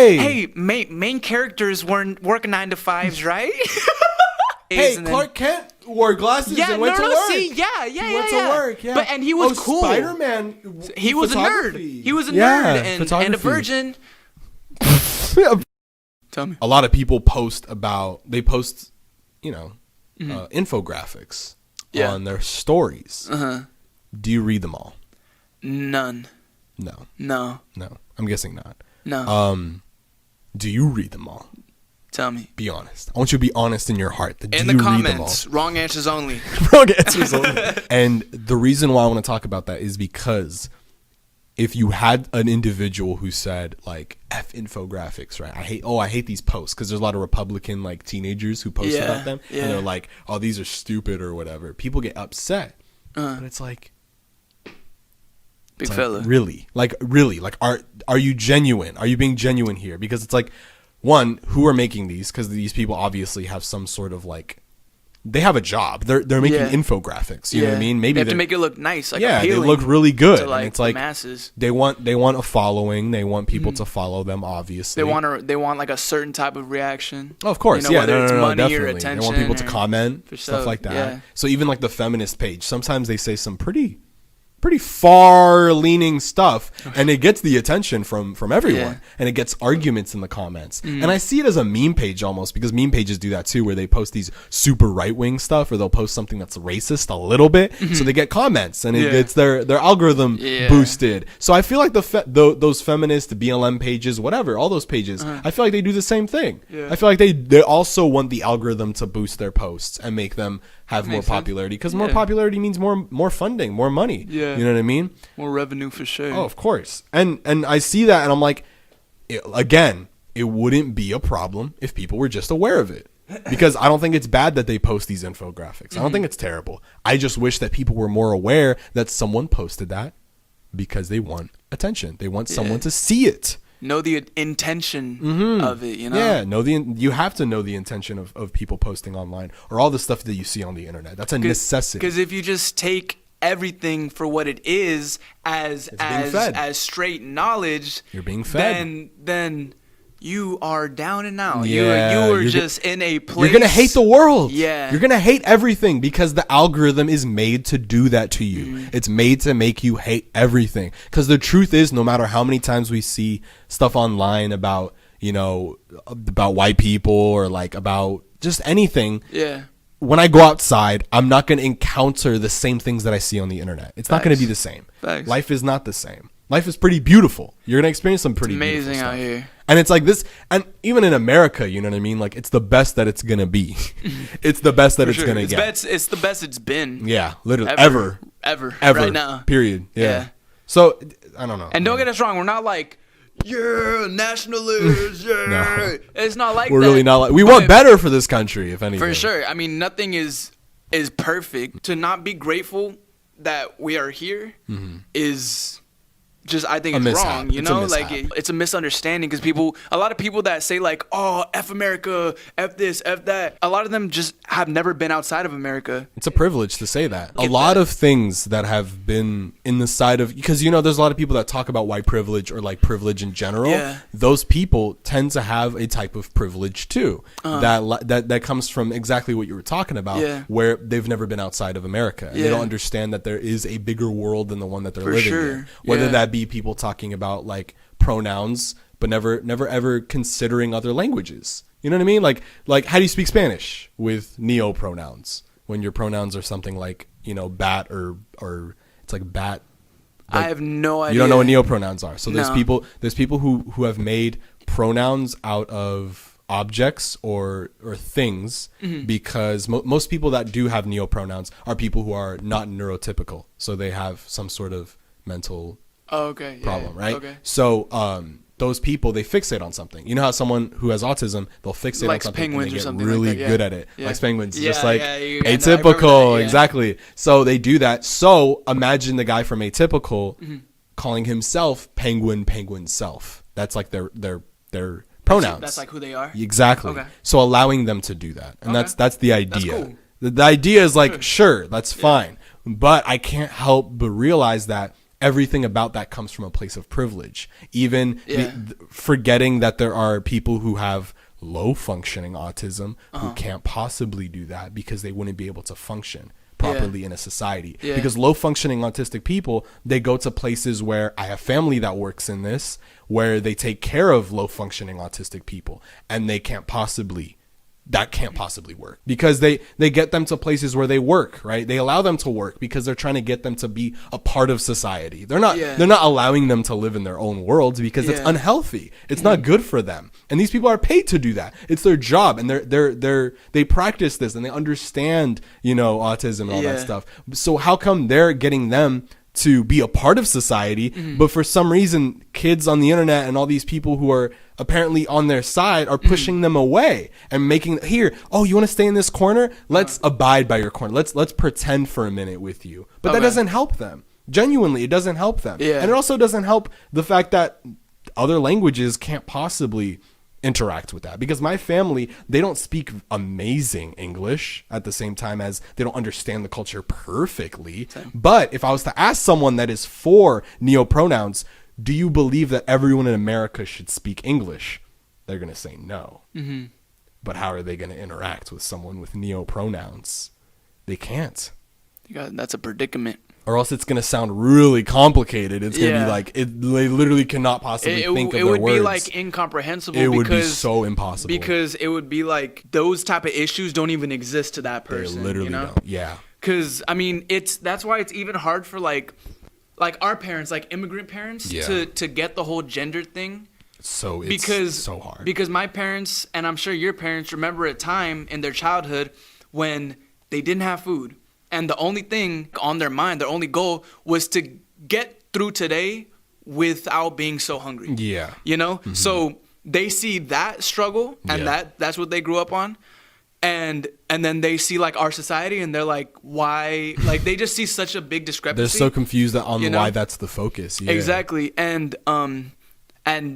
hey, main characters weren't working 9 to 5s, right? Hey, Clark Kent wore glasses and went to work. See, he went to work, yeah. And he was cool. Spider-Man, he was a nerd. He was a nerd and a virgin. Tell me. A lot of people post, infographics on their stories. Do you read them all? None. No. I'm guessing not. No. Do you read them all? Tell me. Be honest. I want you to be honest in your heart. In the comments. Wrong answers only. Wrong answers only. And the reason why I want to talk about that is because if you had an individual who said, like, F infographics, right? I hate these posts, because there's a lot of Republican, like, teenagers who post about them. Yeah. And they're like, oh, these are stupid or whatever. People get upset. And it's like... Big fella. Like, really? Like, are you genuine? Are you being genuine here? Because it's like... One, who are making these? Because these people obviously have some sort of like, they have a job. They're making infographics. You know what I mean? Maybe they have to make it look nice. Like they look really good. To, like, and it's like masses. They want a following. They want people to follow them. Obviously, they want like a certain type of reaction. Oh, of course, whether it's money definitely. or attention. They want people to comment, stuff like that. Yeah. So even like the feminist page, sometimes they say some pretty far-leaning stuff, and it gets the attention from everyone, and it gets arguments in the comments. And I see it as a meme page almost, because meme pages do that too, where they post these super right-wing stuff, or they'll post something that's racist a little bit, so they get comments, and it gets their algorithm boosted. So I feel like those feminist BLM pages, whatever, all those pages, I feel like they do the same thing. I feel like they also want the algorithm to boost their posts and make them have more popularity, because more popularity means more funding, more money. You know what I mean? More revenue for sure. Oh, of course. And I see that, and I'm like, it wouldn't be a problem if people were just aware of it. Because I don't think it's bad that they post these infographics. I don't think it's terrible. I just wish that people were more aware that someone posted that because they want attention. They want someone to see it. Know the intention of it, you know? Yeah, you have to know the intention of people posting online, or all the stuff that you see on the internet. That's a necessity. Because if you just take everything for what it is as straight knowledge, you're being fed. Then you are down and out. You are just in a place. You're gonna hate the world. Yeah, you're gonna hate everything, because the algorithm is made to do that to you. It's made to make you hate everything. Because the truth is, no matter how many times we see stuff online about white people, or like about just anything, when I go outside, I'm not going to encounter the same things that I see on the internet. It's not going to be the same. Life is not the same. Life is pretty beautiful. You're going to experience some pretty beautiful stuff. Amazing out here. And it's like this, and even in America, you know what I mean? Like, it's the best that it's going to be. It's the best that it's going to get. It's the best it's been. Yeah, literally. Ever. Right now. Period. Yeah. So, I don't know. And don't get us wrong. We're not like, nationalists, No. It's not like We're that. really not like, we want better for this country, if anything. For sure. I mean, nothing is perfect. To not be grateful that we are here is just, I think it's wrong, you know? Like, it's a misunderstanding, because a lot of people that say like, oh, F America, F this, F that, a lot of them just have never been outside of America. It's a privilege to say that. A lot of things that have been in the side of, because there's a lot of people that talk about white privilege, or like privilege in general. Those people tend to have a type of privilege too, that comes from exactly what you were talking about, where they've never been outside of America, and they don't understand that there is a bigger world than the one that they're living in. Whether that be people talking about like pronouns, but never ever considering other languages. You know what I mean? Like how do you speak Spanish with neopronouns when your pronouns are something like, bat or it's like bat. Like, I have no idea. You don't know what neopronouns are. So there's people who have made pronouns out of objects or things, because most people that do have neopronouns are people who are not neurotypical. So they have some sort of mental problem, right? Okay. So those people, they fixate on something. You know how someone who has autism, they'll fixate on something and they get really good at it. Likes penguins, just like atypical, exactly. So they do that. So imagine the guy from Atypical calling himself penguin self. That's like their pronouns. That's like who they are? Exactly. Okay. So allowing them to do that. And that's the idea. That's cool. The idea is like, sure, that's fine. But I can't help but realize that everything about that comes from a place of privilege. Even forgetting that there are people who have low functioning autism who can't possibly do that because they wouldn't be able to function properly in a society. Because low functioning autistic people, they go to places where I have family that works in this, where they take care of low functioning autistic people, and that can't possibly work because they get them to places where they work, right? They allow them to work because they're trying to get them to be a part of society. They're not allowing them to live in their own worlds because it's unhealthy. It's not good for them. And these people are paid to do that. It's their job, and they practice this and they understand, autism and all that stuff. So how come they're getting them to be a part of society, but for some reason kids on the internet and all these people who are apparently on their side are pushing them away and making you want to stay in this corner, let's abide by your corner, let's pretend for a minute with you, but that doesn't help them. Genuinely, it doesn't help them. And it also doesn't help the fact that other languages can't possibly interact with that, because my family, they don't speak amazing English at the same time as they don't understand the culture perfectly. But if I was to ask someone that is for neopronouns, do you believe that everyone in America should speak English? They're going to say no. But how are they going to interact with someone with neopronouns? They can't. That's a predicament. Or else it's going to sound really complicated. It's going to be like, they literally cannot possibly think of their words. It would be like incomprehensible. It would be so impossible. Because it would be like those type of issues don't even exist to that person. They literally don't. Yeah. Because, that's why it's even hard for like our parents, like immigrant parents, to get the whole gender thing. It's so hard. Because my parents, and I'm sure your parents, remember a time in their childhood when they didn't have food. And the only thing on their mind, their only goal was to get through today without being so hungry. Yeah. So they see that struggle, and that's what they grew up on. And then they see like our society, and they're like, why? Like they just see such a big discrepancy. They're so confused on why that's the focus. Yeah. Exactly. And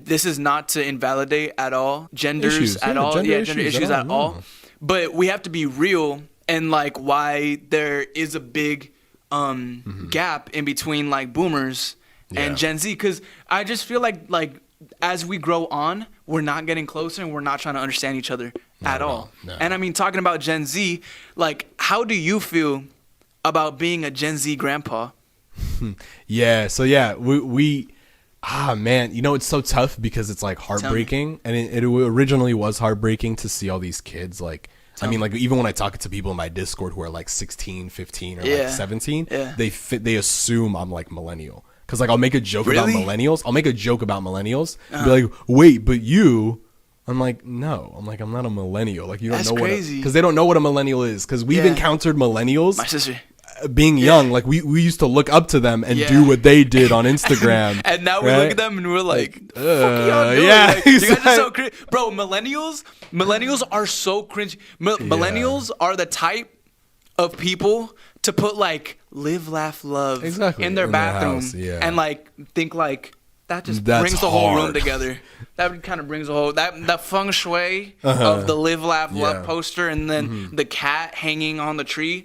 this is not to invalidate at all genders issues, at all. Gender issues at all. But we have to be real. And like why there is a big gap in between like boomers and Gen Z, because I just feel like as we grow on, we're not getting closer and we're not trying to understand each other at all. No. And talking about Gen Z, like how do you feel about being a Gen Z grandpa? we man, it's so tough because it's like heartbreaking, and it originally was heartbreaking to see all these kids like. Even when I talk to people in my Discord who are like 16, 15, or like 17, they assume I'm like millennial. Because like I'll make a joke about millennials. Be like, wait, but you... I'm like, no. I'm not a millennial. Like you don't know crazy. Because they don't know what a millennial is. Because we've encountered millennials. My sister. Being young, like we used to look up to them and do what they did on Instagram. And now we look at them and we're like, fuck y'all doing? You guys are so cringe. Bro, millennials are so cringe. Millennials are the type of people to put like live, laugh, love in their bathroom and like think like that just brings the whole room together. That kind of brings the whole that feng shui of the live, laugh, love poster, and then the cat hanging on the tree.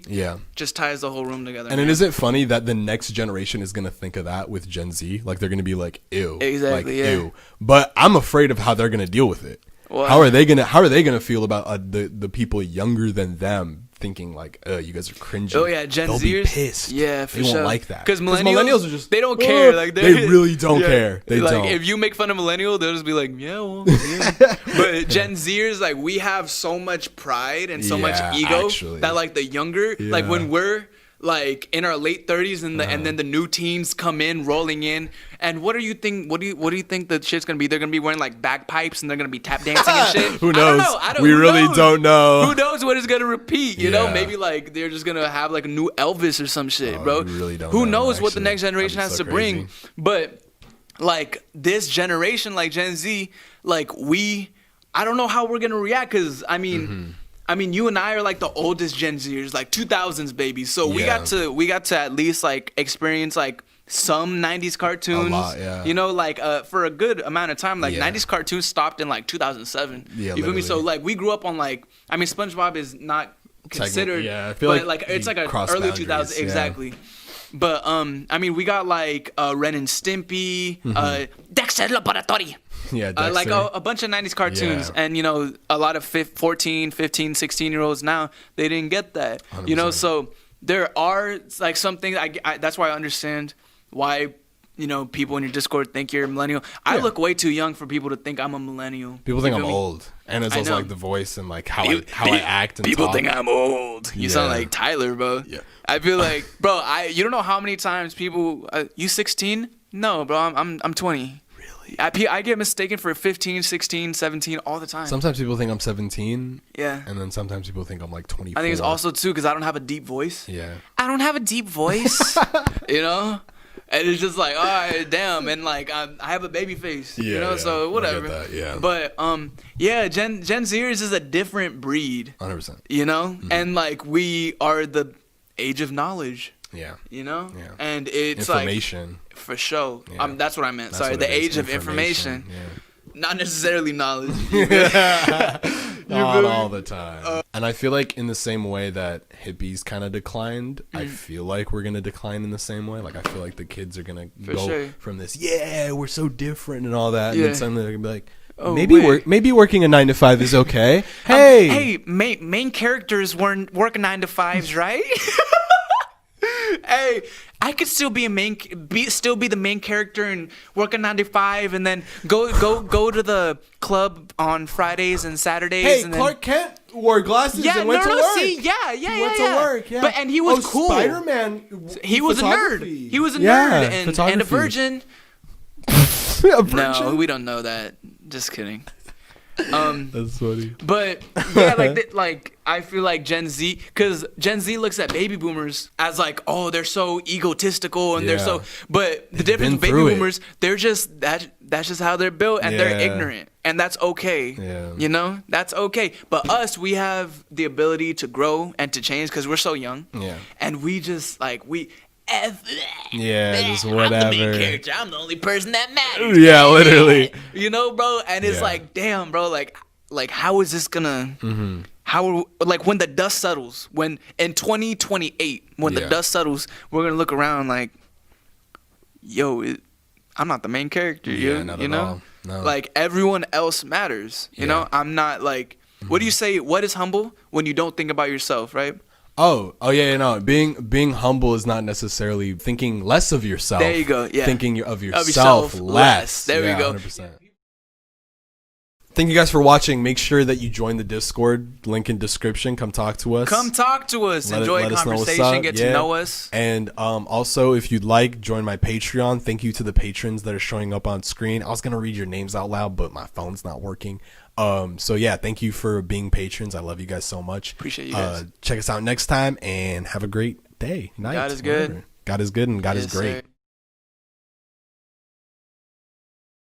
Just ties the whole room together. And isn't funny that the next generation is gonna think of that with Gen Z? Like they're gonna be like, ew, exactly, ew. But I'm afraid of how they're gonna deal with it. What? How are they gonna feel about the people younger than them? Thinking like, you guys are cringy. Oh yeah, Gen Zers. They'll be pissed. Yeah, for sure. They won't like that. Because millennials are just, they don't care. Like they really don't care. They like, don't. If you make fun of millennial, they'll just be like, But Gen Zers, like we have so much pride and so much ego that like the younger, like when we're like in our late 30s and then the new teens come in rolling in, and what do you think the shit's gonna be? They're gonna be wearing like bagpipes and they're gonna be tap dancing and shit. Who knows? We really don't know. Who knows what is gonna repeat? You know, maybe like they're just gonna have like a new Elvis or some shit, bro. We really don't. Who knows what the next generation has to bring? But like this generation, like Gen Z, like I don't know how we're gonna react, because I mean, you and I are like the oldest Gen Zers, like 2000s babies. So we got to at least like experience like some 90s cartoons. A lot, yeah. You know, like for a good amount of time, like 90s cartoons stopped in like 2007. Yeah, you feel me? So like we grew up on like, I mean, SpongeBob is not considered, I feel but like it's like an early 2000s, exactly. But I mean, we got like Ren and Stimpy, Dexter Laboratory. Yeah, Dexter. Like a bunch of 90s cartoons. And, you know, a lot of 14, 15, 16-year-olds now, they didn't get that. 100%. You know, so there are like some things, that's why I understand why, you know, people in your Discord think you're a millennial. I look way too young for people to think I'm a millennial. People think I'm old. And it's also like the voice and like how I act and people talk. think I'm old. You sound like Tyler, bro. Yeah. I feel like, bro, you don't know how many times people, you 16? No, bro, I'm 20. Really? I get mistaken for 15, 16, 17 all the time. Sometimes people think I'm 17. Yeah. And then sometimes people think I'm like 24. I think it's also, too, because I don't have a deep voice. Yeah. I don't have a deep voice. You know? And it's just like, all right, damn. And like, I have a baby face. Yeah, you know? Yeah. So whatever. I get that, yeah. But, yeah, Gen Zers is a different breed. 100%. You know? Mm-hmm. And like, we are the age of knowledge. Yeah. You know? Yeah. And it's information. Like, for sure. Yeah. That's what I meant. Sorry, the age of information. Yeah. Not necessarily knowledge. Not all the time. And I feel like in the same way that hippies kind of declined, I feel like we're going to decline in the same way. Like, I feel like the kids are going to go from this, we're so different and all that. And then suddenly they're going to be like, maybe working a 9 to 5 is okay. Hey, main characters weren't working 9 to 5s, right? Hey, I could still be the main character and work a 9 to 5, and then go to the club on Fridays and Saturdays. Hey, and Clark Kent wore glasses and went to work. See, he went to work. Yeah. But and he was cool. Spider-Man. He was a nerd. He was a nerd and a virgin. A virgin? No, we don't know that. Just kidding. That's funny. But yeah, like I feel like Gen Z, because Gen Z looks at baby boomers as like, oh, they're so egotistical and they're so. But the difference with baby boomers, they're just that's just how they're built and they're ignorant, and that's okay. Yeah. You know, that's okay. But us, we have the ability to grow and to change because we're so young. Yeah. And we just like just whatever. I'm the main character. I'm the only person that matters. Yeah, literally. You know, bro? And it's like, damn, bro, like how is this gonna how like when the dust settles, when in 2028, when the dust settles, we're gonna look around like, yo, I'm not the main character, you know? No. Like everyone else matters. You know? I'm not like what do you say, what is humble? When you don't think about yourself, right? Oh yeah, no. Being humble is not necessarily thinking less of yourself. There you go. Yeah. Thinking of yourself less. There we go. 100%. Thank you guys for watching. Make sure that you join the Discord. Link in description. Come talk to us. Enjoy a conversation. Get to know us. And also, if you'd like, join my Patreon. Thank you to the patrons that are showing up on screen. I was gonna read your names out loud, but my phone's not working. So yeah, thank you for being patrons. I love you guys so much. Appreciate you guys. Check us out next time and have a great day, night. God is good. God is good and God is great. Sir.